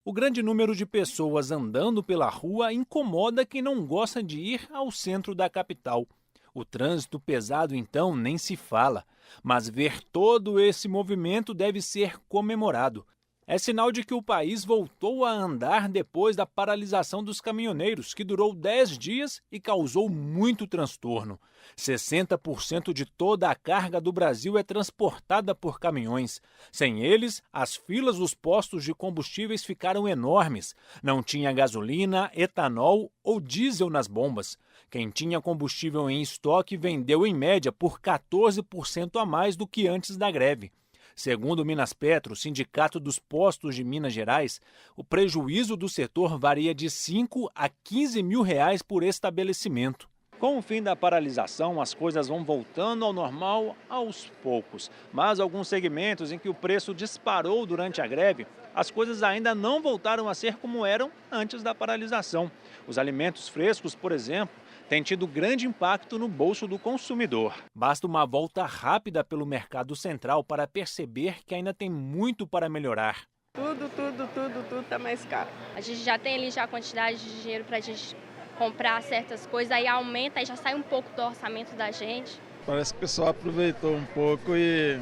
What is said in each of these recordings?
O grande número de pessoas andando pela rua incomoda quem não gosta de ir ao centro da capital. O trânsito pesado, então, nem se fala. Mas ver todo esse movimento deve ser comemorado. É sinal de que o país voltou a andar depois da paralisação dos caminhoneiros, que durou 10 dias e causou muito transtorno. 60% de toda a carga do Brasil é transportada por caminhões. Sem eles, as filas dos postos de combustíveis ficaram enormes. Não tinha gasolina, etanol ou diesel nas bombas. Quem tinha combustível em estoque vendeu em média por 14% a mais do que antes da greve. Segundo o Minaspetro, Sindicato dos Postos de Minas Gerais, o prejuízo do setor varia de 5 a 15 mil reais por estabelecimento. Com o fim da paralisação, as coisas vão voltando ao normal aos poucos. Mas alguns segmentos em que o preço disparou durante a greve, as coisas ainda não voltaram a ser como eram antes da paralisação. Os alimentos frescos, por exemplo, tem tido grande impacto no bolso do consumidor. Basta uma volta rápida pelo mercado central para perceber que ainda tem muito para melhorar. Tudo tá mais caro. A gente já tem ali já a quantidade de dinheiro para a gente comprar certas coisas, aí aumenta e já sai um pouco do orçamento da gente. Parece que o pessoal aproveitou um pouco e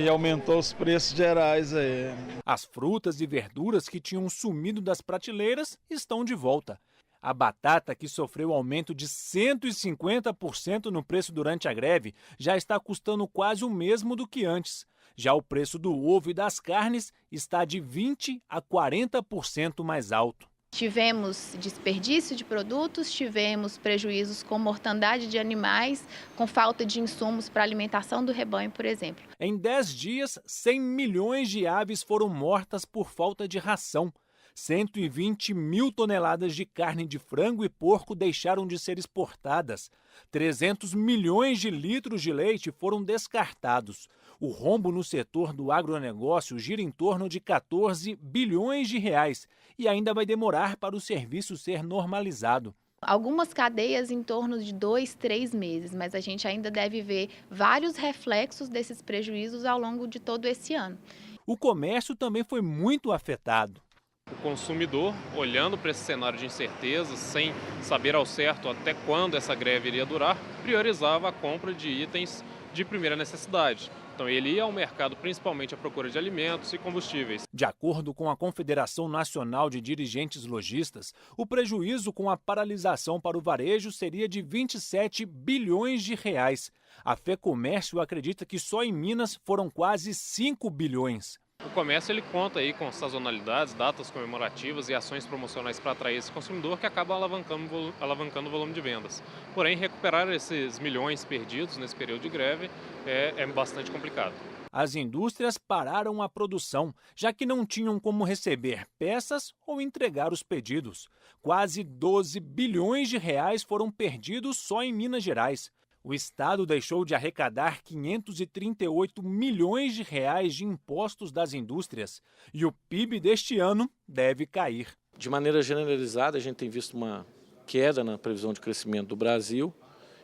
aumentou os preços gerais aí. As frutas e verduras que tinham sumido das prateleiras estão de volta. A batata, que sofreu aumento de 150% no preço durante a greve, já está custando quase o mesmo do que antes. Já o preço do ovo e das carnes está de 20% a 40% mais alto. Tivemos desperdício de produtos, tivemos prejuízos com mortandade de animais, com falta de insumos para alimentação do rebanho, por exemplo. Em 10 dias, 100 milhões de aves foram mortas por falta de ração. 120 mil toneladas de carne de frango e porco deixaram de ser exportadas. 300 milhões de litros de leite foram descartados. O rombo no setor do agronegócio gira em torno de 14 bilhões de reais e ainda vai demorar para o serviço ser normalizado. Algumas cadeias em torno de 2, 3 meses, mas a gente ainda deve ver vários reflexos desses prejuízos ao longo de todo esse ano. O comércio também foi muito afetado. O consumidor, olhando para esse cenário de incerteza, sem saber ao certo até quando essa greve iria durar, priorizava a compra de itens de primeira necessidade. Então ele ia ao mercado principalmente à procura de alimentos e combustíveis. De acordo com a Confederação Nacional de Dirigentes Lojistas, o prejuízo com a paralisação para o varejo seria de 27 bilhões de reais. A FEComércio acredita que só em Minas foram quase 5 bilhões. O comércio ele conta aí com sazonalidades, datas comemorativas e ações promocionais para atrair esse consumidor que acaba alavancando o volume de vendas. Porém, recuperar esses milhões perdidos nesse período de greve é bastante complicado. As indústrias pararam a produção, já que não tinham como receber peças ou entregar os pedidos. Quase 12 bilhões de reais foram perdidos só em Minas Gerais. O Estado deixou de arrecadar 538 milhões de reais de impostos das indústrias e o PIB deste ano deve cair. De maneira generalizada, a gente tem visto uma queda na previsão de crescimento do Brasil.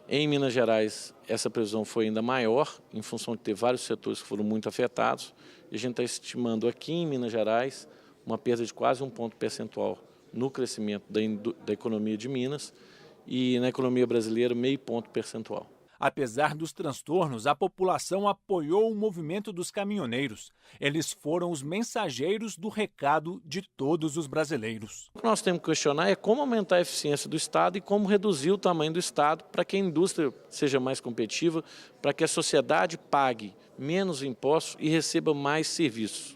Em Minas Gerais, essa previsão foi ainda maior, em função de ter vários setores que foram muito afetados. E a gente está estimando aqui em Minas Gerais uma perda de quase 1 ponto percentual no crescimento da economia de Minas. E na economia brasileira, meio ponto percentual. Apesar dos transtornos, a população apoiou o movimento dos caminhoneiros. Eles foram os mensageiros do recado de todos os brasileiros. O que nós temos que questionar é como aumentar a eficiência do Estado e como reduzir o tamanho do Estado para que a indústria seja mais competitiva, para que a sociedade pague menos impostos e receba mais serviços.